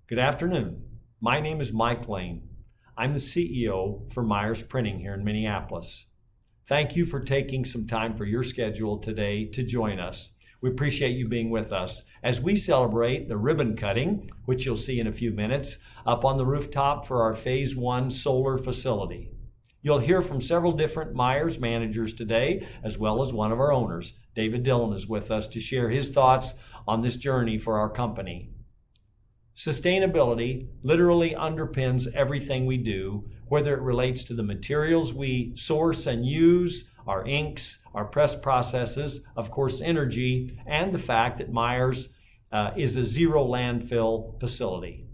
Good afternoon. My name is Mike Lane. I'm the CEO for Meyers Printing here in Minneapolis. Thank you for taking some time for your schedule today to join us. We appreciate you being with us as we celebrate the ribbon cutting, which you'll see in a few minutes, up on the rooftop for our Phase 1 solar facility. You'll hear from several different Meyers managers today, as well as one of our owners. David Dillon is with us to share his thoughts on this journey for our company. Sustainability literally underpins everything we do, whether it relates to the materials we source and use, our inks, our press processes, of course, energy, and the fact that Meyers is a zero landfill facility.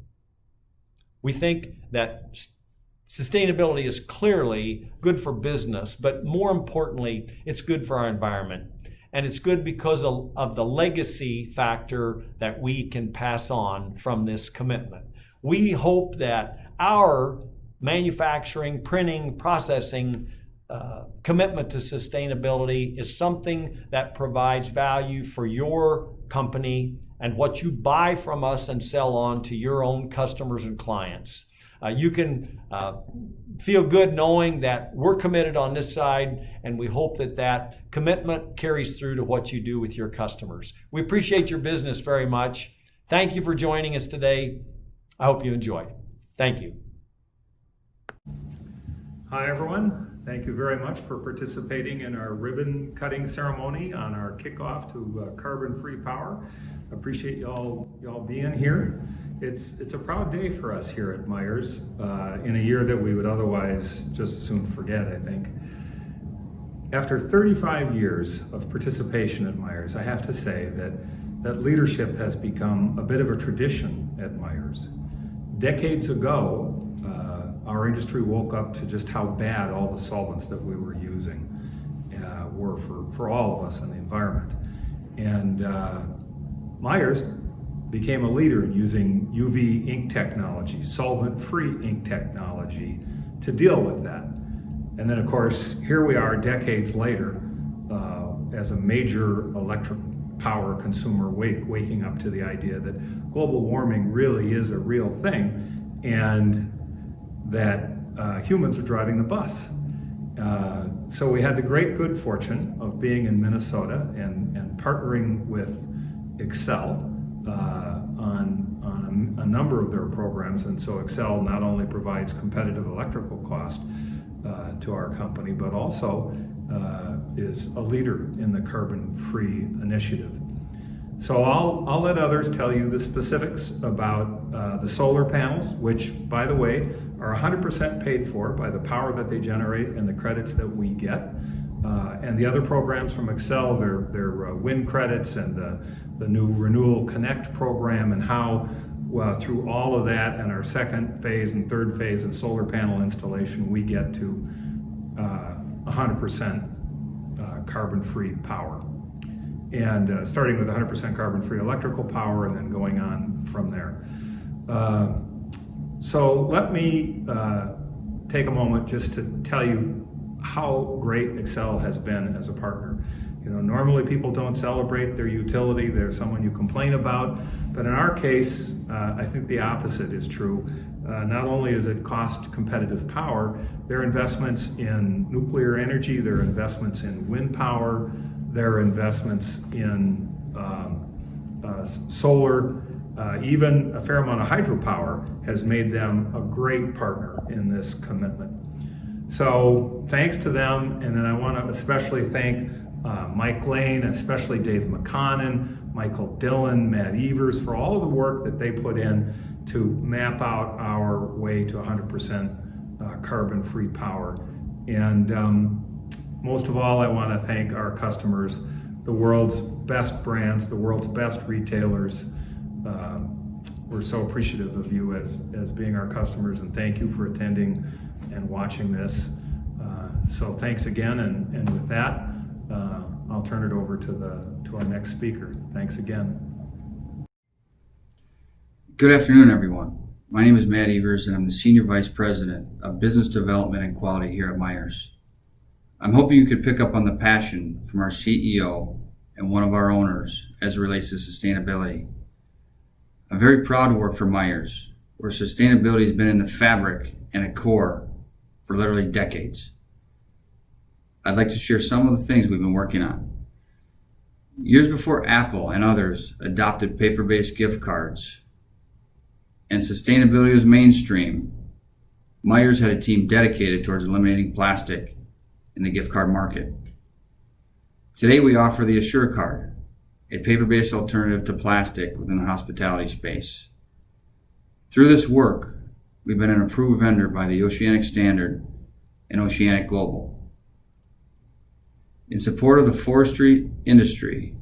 We think that sustainability is clearly good for business, but more importantly, it's good for our environment. And it's good because of the legacy factor that we can pass on from this commitment. We hope that our manufacturing, printing, processing commitment to sustainability is something that provides value for your company and what you buy from us and sell on to your own customers and clients. You can feel good knowing that we're committed on this side, and we hope that that commitment carries through to what you do with your customers. We appreciate your business very much. Thank you for joining us today. I hope you enjoy. Thank you. Hi, everyone. Thank you very much for participating in our ribbon cutting ceremony on our kickoff to carbon-free power. Appreciate y'all being here. It's a proud day for us here at Meyers in a year that we would otherwise just as soon forget, I think. After 35 years of participation at Meyers, I have to say that leadership has become a bit of a tradition at Meyers. Decades ago, our industry woke up to just how bad all the solvents that we were using were for all of us in the environment. And Meyers became a leader in using UV ink technology, solvent-free ink technology, to deal with that. And then, of course, here we are decades later as a major electric power consumer waking up to the idea that global warming really is a real thing and that humans are driving the bus. So we had the great good fortune of being in Minnesota and partnering with Excel on a number of their programs. And so Excel not only provides competitive electrical cost to our company, but also is a leader in the carbon-free initiative. So I'll let others tell you the specifics about the solar panels, which, by the way, are 100% paid for by the power that they generate and the credits that we get. And the other programs from Excel, their wind credits and the new Renewal Connect program, and how through all of that and our second phase and third phase of solar panel installation, we get to 100% carbon-free power. And starting with 100% carbon-free electrical power and then going on from there. So let me take a moment just to tell you how great Excel has been as a partner. You know, normally people don't celebrate their utility, they're someone you complain about, but in our case, I think the opposite is true. Not only is it cost competitive power, their investments in nuclear energy, their investments in wind power, their investments in solar, even a fair amount of hydropower has made them a great partner in this commitment. So thanks to them, and then I want to especially thank Mike Lane, especially Dave McConnon, Michael Dillon, Matt Evers for all of the work that they put in to map out our way to 100% carbon-free power. And most of all, I want to thank our customers, the world's best brands, the world's best retailers. We're so appreciative of you as being our customers, and thank you for attending and watching this. So thanks again, and with that, I'll turn it over to our next speaker. Thanks again. Good afternoon, everyone. My name is Matt Evers, and I'm the Senior Vice President of Business Development and Quality here at Meyers. I'm hoping you could pick up on the passion from our CEO and one of our owners as it relates to sustainability. I'm very proud to work for Meyers, where sustainability has been in the fabric and a core for literally decades. I'd like to share some of the things we've been working on. Years before Apple and others adopted paper-based gift cards and sustainability was mainstream, Meyers had a team dedicated towards eliminating plastic in the gift card market. Today we offer the Assure card, a paper-based alternative to plastic within the hospitality space. Through this work, we've been an approved vendor by the Oceanic Standard and Oceanic Global. In support of the forestry industry,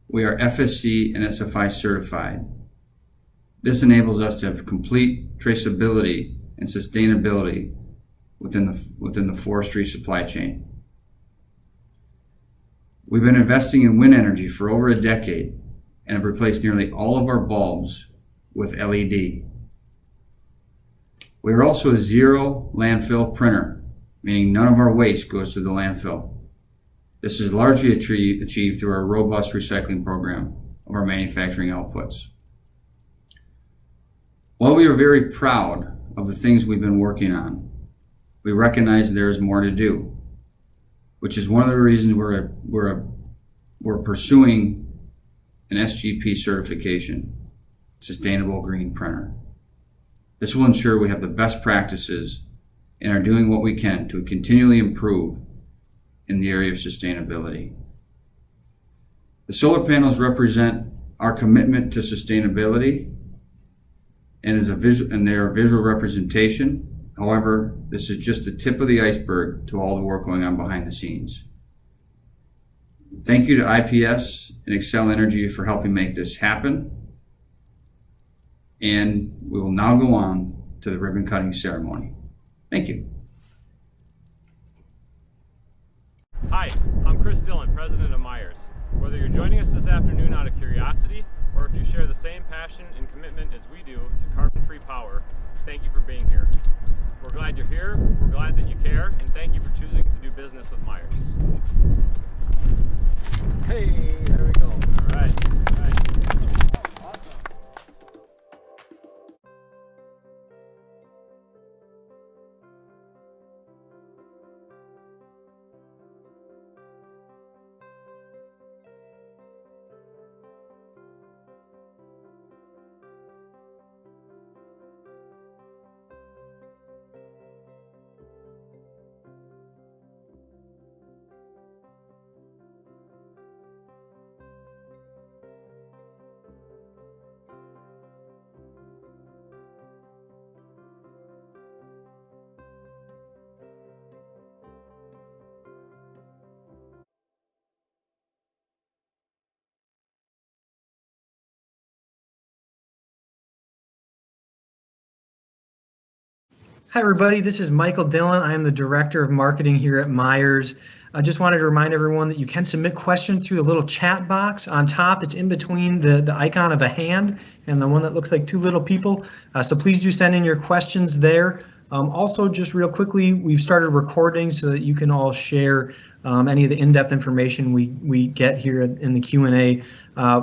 we are FSC and SFI certified. This enables us to have complete traceability and sustainability within the forestry supply chain. We've been investing in wind energy for over a decade and have replaced nearly all of our bulbs with LED. We are also a zero landfill printer, meaning none of our waste goes to the landfill. This is largely achieved through our robust recycling program of our manufacturing outputs. While we are very proud of the things we've been working on, we recognize there is more to do, which is one of the reasons we're pursuing an SGP certification, Sustainable Green Printer. This will ensure we have the best practices and are doing what we can to continually improve in the area of sustainability. The solar panels represent our commitment to sustainability and they're a visual representation. However, this is just the tip of the iceberg to all the work going on behind the scenes. Thank you to IPS and Excel Energy for helping make this happen. And we will now go on to the ribbon cutting ceremony. Thank you. Hi, I'm Chris Dillon, President of Meyers. Whether you're joining us this afternoon out of curiosity, or if you share the same passion and commitment as we do to carbon-free power, thank you for being here. We're glad you're here, we're glad that you care, and thank you for choosing to do business with Meyers. Hey, there we go. All right. Awesome. Hi, everybody. This is Michael Dillon. I am the Director of Marketing here at Meyers. I just wanted to remind everyone that you can submit questions through the little chat box on top. It's in between the icon of a hand and the one that looks like two little people. So please do send in your questions there. Also, just real quickly, we've started recording so that you can all share any of the in-depth information we get here in the Q&A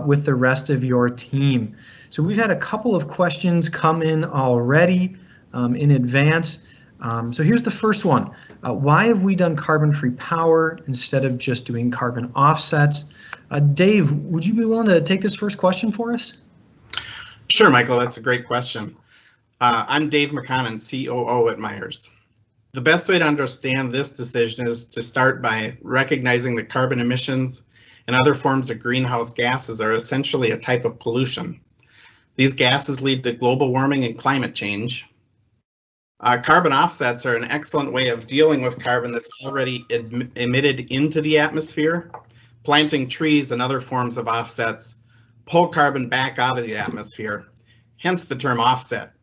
with the rest of your team. So we've had a couple of questions come in already in advance. So here's the first one. Why have we done carbon-free power instead of just doing carbon offsets? Dave, would you be willing to take this first question for us? Sure, Michael, that's a great question. I'm Dave McConnon, COO at Meyers. The best way to understand this decision is to start by recognizing that carbon emissions and other forms of greenhouse gases are essentially a type of pollution. These gases lead to global warming and climate change. Carbon offsets are an excellent way of dealing with carbon that's already emitted into the atmosphere. Planting trees and other forms of offsets pull carbon back out of the atmosphere, hence the term offset.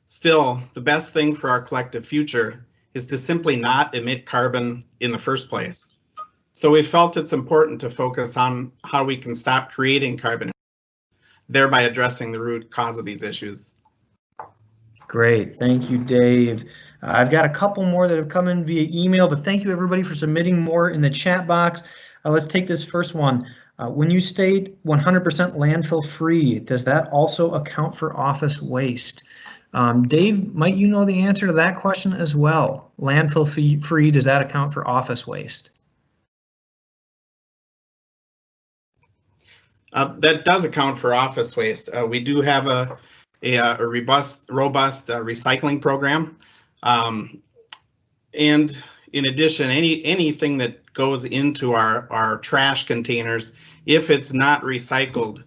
Still, the best thing for our collective future is to simply not emit carbon in the first place. So we felt it's important to focus on how we can stop creating carbon, thereby addressing the root cause of these issues. Great, thank you, Dave. I've got a couple more that have come in via email, but thank you everybody for submitting more in the chat box. Let's take this first one. When you state 100% landfill free, does that also account for office waste? Dave, might you know the answer to that question as well? Landfill free, does that account for office waste? That does account for office waste. We do have a robust recycling program. And in addition, anything that goes into our trash containers, if it's not recycled,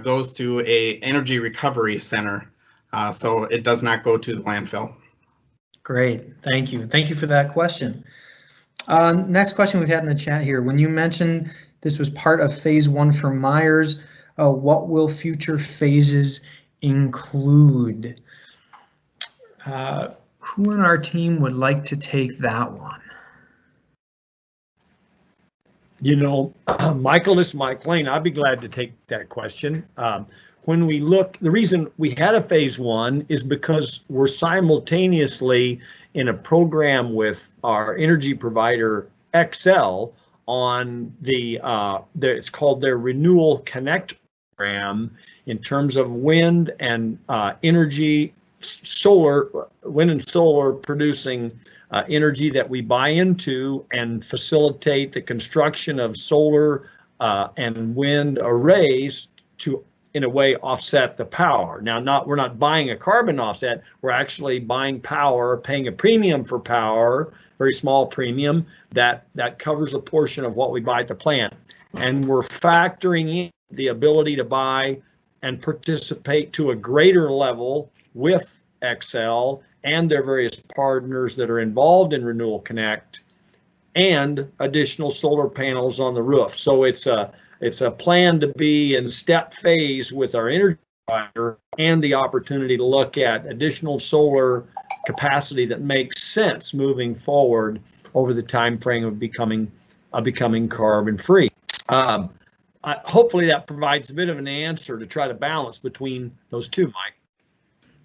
goes to a energy recovery center. So it does not go to the landfill. Great, thank you. Thank you for that question. Next question we've had in the chat here. When you mentioned this was part of phase 1 for Meyers, what will future phases include? Who on our team would like to take that one? You know, Michael, this is Mike Lane. I'd be glad to take that question. When we look, the reason we had a phase 1 is because we're simultaneously in a program with our energy provider XL on it's called their Renewal Connect program in terms of wind and energy, wind and solar producing energy that we buy into and facilitate the construction of solar and wind arrays to, in a way, offset the power. Now, we're not buying a carbon offset, we're actually buying power, paying a premium for power, very small premium, that covers a portion of what we buy at the plant. And we're factoring in the ability to buy and participate to a greater level with XL and their various partners that are involved in Renewal Connect and additional solar panels on the roof. So it's a plan to be in step phase with our energy provider and the opportunity to look at additional solar capacity that makes sense moving forward over the time frame of becoming carbon free. Hopefully that provides a bit of an answer to try to balance between those two, Mike.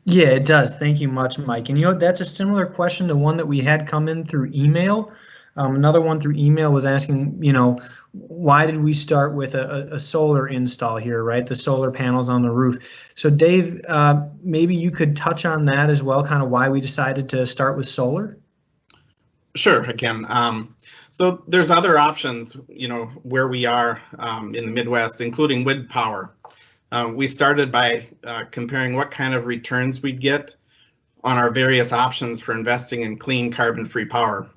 Yeah, it does. Thank you much, Mike. And you know, that's a similar question to one that we had come in through email. Another one through email was asking, you know, why did we start with a solar install here, right? The solar panels on the roof. So Dave, maybe you could touch on that as well, kind of why we decided to start with solar? Sure, I can. So there's other options, you know, where we are in the Midwest, including wind power. We started by comparing what kind of returns we'd get on our various options for investing in clean carbon-free power.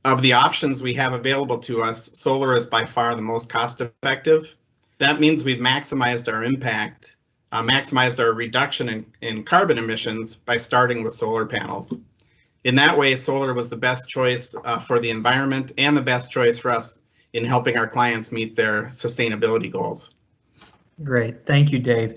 Of the options we have available to us, solar is by far the most cost-effective. That means we've maximized our impact, maximized our reduction in carbon emissions by starting with solar panels. In that way, solar was the best choice for the environment and the best choice for us in helping our clients meet their sustainability goals. Great, thank you, Dave.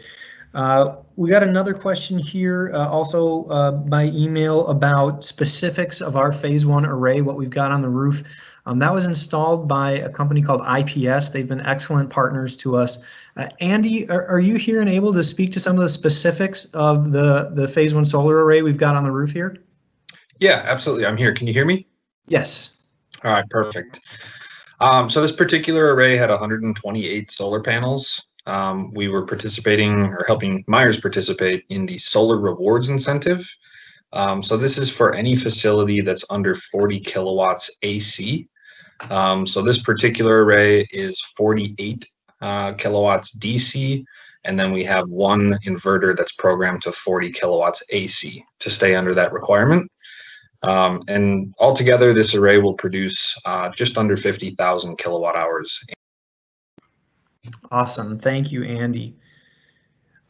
We got another question here, also by email about specifics of our phase 1 array, what we've got on the roof. That was installed by a company called IPS. They've been excellent partners to us. Andy, are you here and able to speak to some of the specifics of the phase 1 solar array we've got on the roof here? Yeah, absolutely. I'm here. Can you hear me? Yes. All right, perfect. So this particular array had 128 solar panels. We were participating or helping Meyers participate in the solar rewards incentive. So this is for any facility that's under 40 kilowatts AC. So this particular array is 48 kilowatts DC, and then we have one inverter that's programmed to 40 kilowatts AC to stay under that requirement. And altogether, this array will produce just under 50,000 kilowatt hours. Awesome. Thank you, Andy.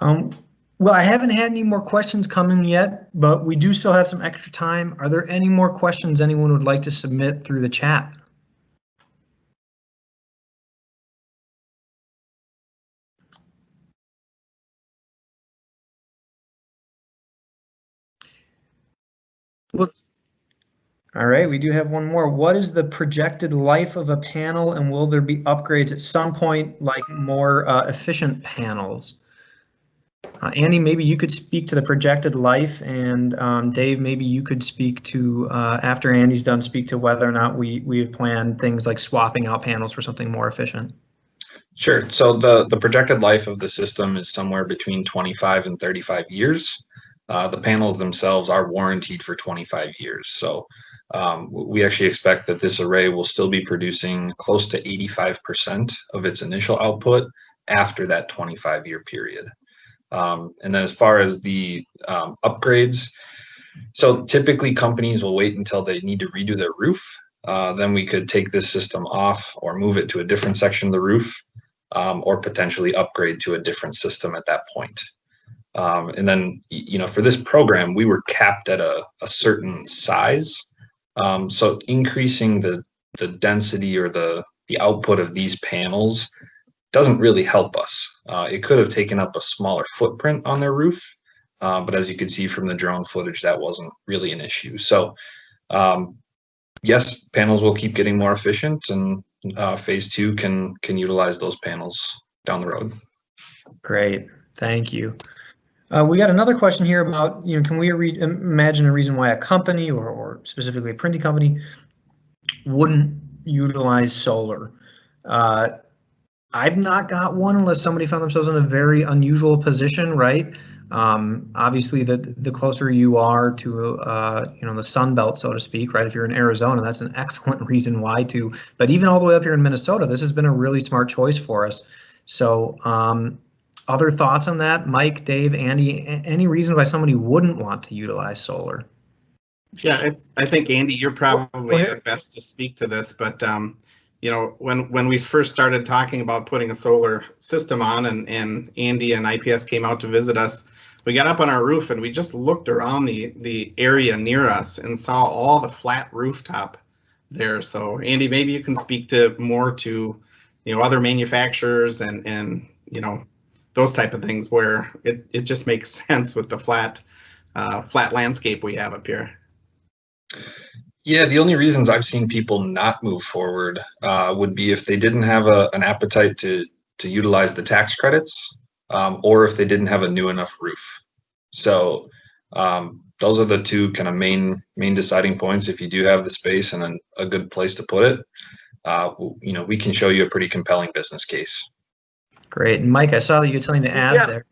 Well, I haven't had any more questions coming yet, but we do still have some extra time. Are there any more questions anyone would like to submit through the chat? Well, all right, we do have one more. What is the projected life of a panel, and will there be upgrades at some point, like more efficient panels? Andy, maybe you could speak to the projected life, and Dave, maybe you could speak to, after Andy's done, speak to whether or not we have planned things like swapping out panels for something more efficient. Sure. So the projected life of the system is somewhere between 25 and 35 years. The panels themselves are warranted for 25 years. So we actually expect that this array will still be producing close to 85% of its initial output after that 25-year period. And then as far as the upgrades, so typically companies will wait until they need to redo their roof. Then we could take this system off or move it to a different section of the roof, or potentially upgrade to a different system at that point. And then, for this program, we were capped at a certain size. So increasing the density or the output of these panels doesn't really help us. It could have taken up a smaller footprint on their roof, but as you could see from the drone footage, that wasn't really an issue. So yes, panels will keep getting more efficient, and phase 2 can utilize those panels down the road. Great, thank you. We got another question here about, can we imagine a reason why a company or specifically a printing company wouldn't utilize solar? I've not got one unless somebody found themselves in a very unusual position, right? Obviously, the closer you are to the Sun Belt, so to speak, right? If you're in Arizona, that's an excellent reason why to. But even all the way up here in Minnesota, this has been a really smart choice for us. So, other thoughts on that, Mike, Dave, Andy? Any reason why somebody wouldn't want to utilize solar? Yeah, I think Andy, you're probably best to speak to this, but when we first started talking about putting a solar system on, and Andy and IPS came out to visit us, we got up on our roof and we just looked around the area near us and saw all the flat rooftop there. So Andy, maybe you can speak more to other manufacturers and those type of things where it just makes sense with the flat landscape we have up here. Yeah, the only reasons I've seen people not move forward would be if they didn't have an appetite to utilize the tax credits, or if they didn't have a new enough roof. So those are the two kind of main deciding points. If you do have the space and a good place to put it, we can show you a pretty compelling business case. Great. And Mike, I saw that you had something to add there.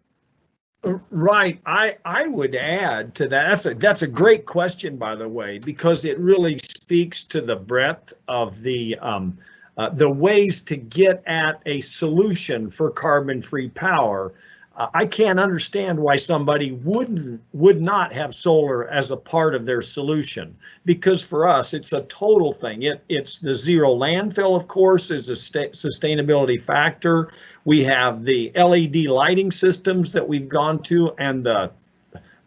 Right. I would add to that. That's a great question, by the way, because it really speaks to the breadth of the ways to get at a solution for carbon-free power. I can't understand why somebody would not have solar as a part of their solution, because for us it's a total thing. It's the zero landfill, of course, is a sustainability factor. We have the LED lighting systems that we've gone to, and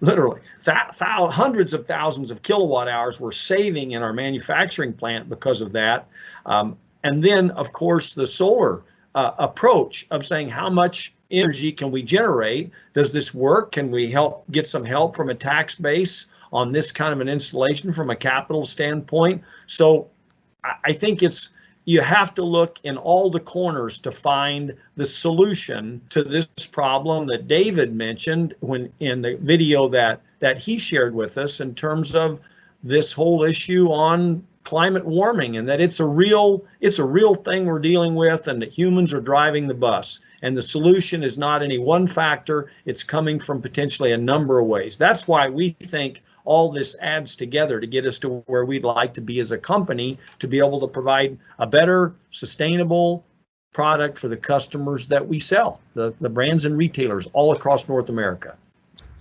literally hundreds of thousands of kilowatt hours we're saving in our manufacturing plant because of that. And then, of course, the solar approach of saying, how much energy can we generate? Does this work? Can we get some help from a tax base on this kind of an installation from a capital standpoint? So I think you have to look in all the corners to find the solution to this problem that David mentioned in the video that he shared with us, in terms of this whole issue on climate warming, and that it's a real thing we're dealing with, and that humans are driving the bus. And the solution is not any one factor, it's coming from potentially a number of ways. That's why we think all this adds together to get us to where we'd like to be as a company, to be able to provide a better, sustainable product for the customers that we sell, the brands and retailers all across North America.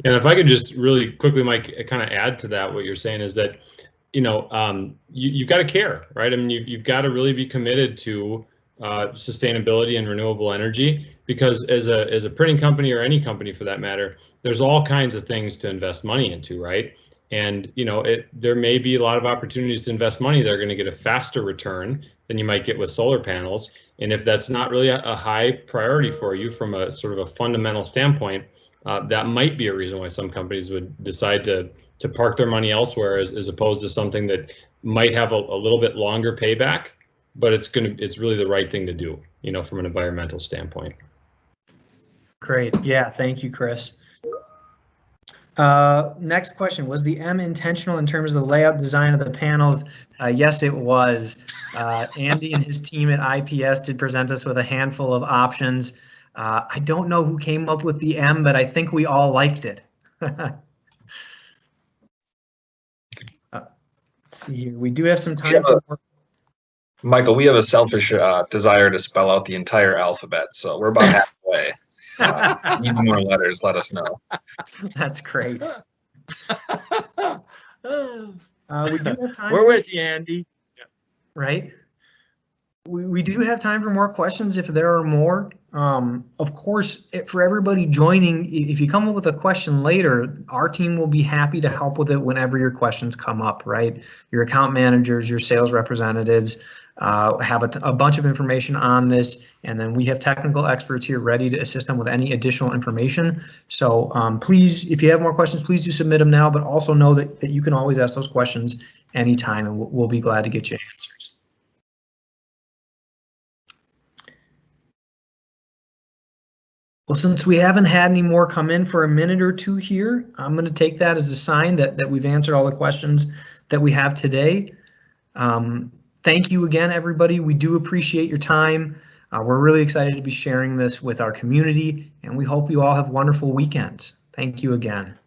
And if I could just really quickly, Mike, kind of add to that, what you're saying is that, you've got to care, right? I mean, you've got to really be committed to sustainability and renewable energy, because as a printing company, or any company for that matter, there's all kinds of things to invest money into, right? And there may be a lot of opportunities to invest money that are going to get a faster return than you might get with solar panels. And if that's not really a high priority for you from a sort of a fundamental standpoint, that might be a reason why some companies would decide to park their money elsewhere, as opposed to something that might have a little bit longer payback, but it's really the right thing to do, from an environmental standpoint. Great. Yeah. Thank you, Chris. Next question, was the M intentional in terms of the layout design of the panels? Yes, it was. Andy and his team at IPS did present us with a handful of options. I don't know who came up with the M, but I think we all liked it. Let's see here. We do have some time for more. Michael, we have a selfish desire to spell out the entire alphabet, so we're about halfway. Need more letters, let us know. That's great. We do have time. We're with you, Andy. Right? We do have time for more questions if there are more. Of course, for everybody joining, if you come up with a question later, our team will be happy to help with it whenever your questions come up, right? Your account managers, your sales representatives have a bunch of information on this, and then we have technical experts here ready to assist them with any additional information. So please, if you have more questions, please do submit them now, but also know that you can always ask those questions anytime, and we'll be glad to get you answers. Well, since we haven't had any more come in for a minute or two here, I'm going to take that as a sign that we've answered all the questions that we have today. Thank you again, everybody. We do appreciate your time. We're really excited to be sharing this with our community, and we hope you all have wonderful weekends. Thank you again.